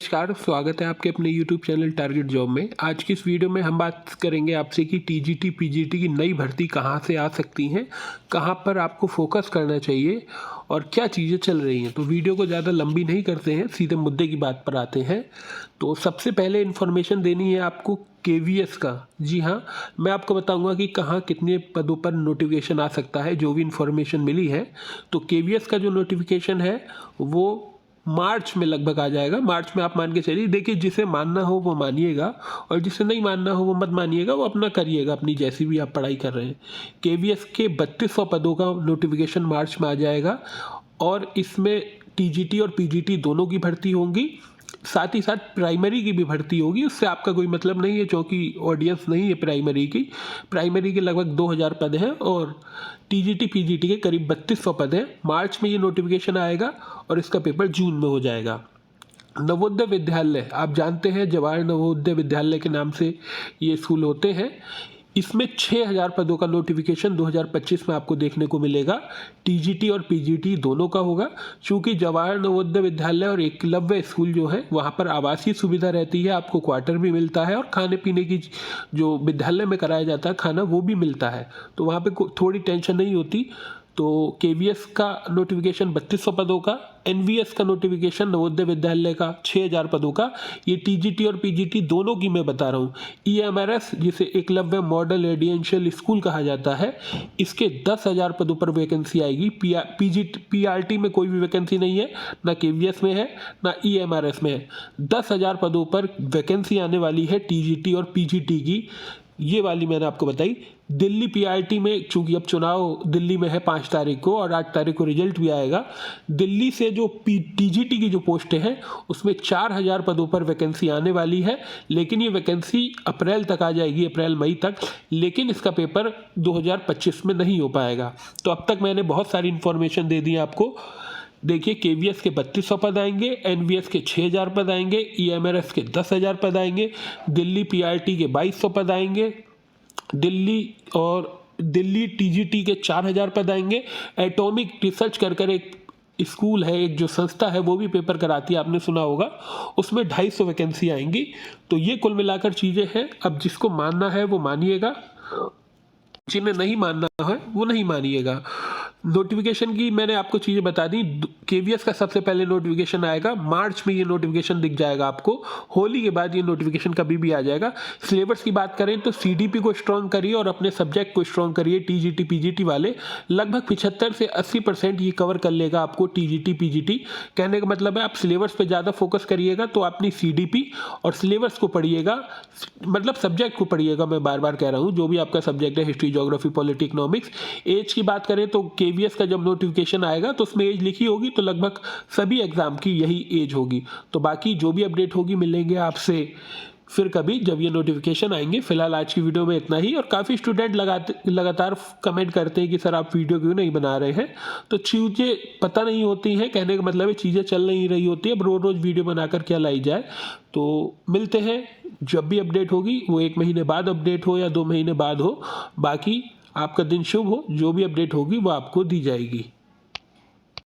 नमस्कार, स्वागत है आपके अपने YouTube चैनल टारगेट जॉब में। आज की इस वीडियो में हम बात करेंगे आपसे कि टीजीटी पीजीटी की नई भर्ती कहां से आ सकती हैं, कहां पर आपको फोकस करना चाहिए और क्या चीज़ें चल रही हैं। तो वीडियो को ज़्यादा लंबी नहीं करते हैं, सीधे मुद्दे की बात पर आते हैं। तो सबसे पहले इन्फॉर्मेशन देनी है आपको केवीएस का। जी हाँ, मैं आपको बताऊंगा कि कहाँ कितने पदों पर नोटिफिकेशन आ सकता है। जो भी इन्फॉर्मेशन मिली है, तो केवीएस का जो नोटिफिकेशन है वो मार्च में लगभग आ जाएगा। मार्च में आप मान के चलिए। देखिए, जिसे मानना हो वो मानिएगा और जिसे नहीं मानना हो वो मत मानिएगा, वो अपना करिएगा, अपनी जैसी भी आप पढ़ाई कर रहे हैं। केवीएस के 3200 पदों का नोटिफिकेशन मार्च में आ जाएगा और इसमें टीजीटी और पीजीटी दोनों की भर्ती होंगी, साथ ही साथ प्राइमरी की भी भर्ती होगी। उससे आपका कोई मतलब नहीं है, क्योंकि ऑडियंस नहीं है प्राइमरी की। प्राइमरी के लगभग 2000 पद हैं और टीजीटी पीजीटी के करीब 3200 पद हैं। मार्च में ये नोटिफिकेशन आएगा और इसका पेपर जून में हो जाएगा। नवोदय विद्यालय, आप जानते हैं जवाहर नवोदय विद्यालय के नाम से ये स्कूल होते हैं। इसमें 6000 पदों का नोटिफिकेशन 2025 में आपको देखने को मिलेगा। टीजीटी और पीजीटी दोनों का होगा। चूँकि जवाहर नवोदय विद्यालय और एकलव्य स्कूल जो है वहाँ पर आवासीय सुविधा रहती है, आपको क्वार्टर भी मिलता है और खाने पीने की जो विद्यालय में कराया जाता है खाना वो भी मिलता है, तो वहाँ पे थोड़ी टेंशन नहीं होती। तो केवीएस का नोटिफिकेशन 3200 पदों का, एनवीएस का नोटिफिकेशन नवोदय विद्यालय का 6000 पदों का। ये टीजीटी और पीजीटी दोनों की मैं बता रहा हूँ। ईएमआरएस, जिसे एकलव्य मॉडल रेजिडेंशियल स्कूल कहा जाता है, इसके 10,000 पदों पर वैकेंसी आएगी। पीआरटी में कोई भी वैकेंसी नहीं है, ना केवीएस में है ना ईएमआरएस में है। 10,000 पदों पर वैकेंसी आने वाली है टीजीटी और पीजीटी की। ये वाली मैंने आपको बताई। दिल्ली पीआरटी में, चूंकि अब चुनाव दिल्ली में है 5 तारीख को और 8 तारीख को रिजल्ट भी आएगा, दिल्ली से जो टीजीटी की जो पोस्टें हैं उसमें 4000 पदों पर वैकेंसी आने वाली है। लेकिन ये वैकेंसी अप्रैल तक आ जाएगी, अप्रैल मई तक। लेकिन इसका पेपर 2025 में नहीं हो पाएगा। तो अब तक मैंने बहुत सारी इन्फॉर्मेशन दे दी आपको। देखिए, केवीएस के 3200 पद आएंगे, एनवीएस के 6000 पद आएंगे, ईएमआरएस के 10,000 पद आएंगे, दिल्ली पीआरटी के 2200 पद आएंगे, दिल्ली टीजीटी के 4000 पद आएंगे। एटॉमिक रिसर्च कर एक स्कूल है, एक जो संस्था है वो भी पेपर कराती है, आपने सुना होगा, उसमें 250 वैकेंसी आएंगी। तो ये कुल मिलाकर चीज़ें हैं। अब जिसको मानना है वो मानिएगा, जिन्हें नहीं मानना है वो नहीं मानिएगा। नोटिफिकेशन की मैंने आपको चीज़ें बता दी। केवीएस का सबसे पहले नोटिफिकेशन आएगा मार्च में, ये नोटिफिकेशन दिख जाएगा आपको। होली के बाद ये नोटिफिकेशन कभी भी आ जाएगा। सिलेबस की बात करें तो सीडीपी को स्ट्रॉन्ग करिए और अपने सब्जेक्ट को स्ट्रॉन्ग करिए। टीजीटी पीजीटी वाले लगभग 75 से 80% ये कवर कर लेगा आपको टीजीटी पीजीटी। कहने का मतलब है आप सिलेबस पे ज़्यादा फोकस करिएगा तो अपनी सीडीपी और सिलेबस को पढ़िएगा, मतलब सब्जेक्ट को पढ़िएगा। मैं बार बार कह रहा हूँ, जो भी आपका सब्जेक्ट है, history, geography, polity, economics. Age की बात करें तो केवीएस का जब नोटिफिकेशन आएगा तो उसमें एज लिखी होगी, तो लगभग सभी एग्जाम की यही एज होगी। तो बाकी जो भी अपडेट होगी मिलेंगे आपसे फिर कभी जब ये नोटिफिकेशन आएंगे। फिलहाल आज की वीडियो में इतना ही। और काफ़ी स्टूडेंट लगातार कमेंट करते हैं कि सर आप वीडियो क्यों नहीं बना रहे हैं। तो चीज़ें पता नहीं होती हैं, कहने का मतलब है चीज़ें चल नहीं रही होती है। अब रोज़ रोज़ वीडियो बनाकर क्या लाई जाए। तो मिलते हैं जब भी अपडेट होगी, वो 1 महीने बाद अपडेट हो या 2 महीने बाद हो। बाकी आपका दिन शुभ हो। जो भी अपडेट होगी वो आपको दी जाएगी।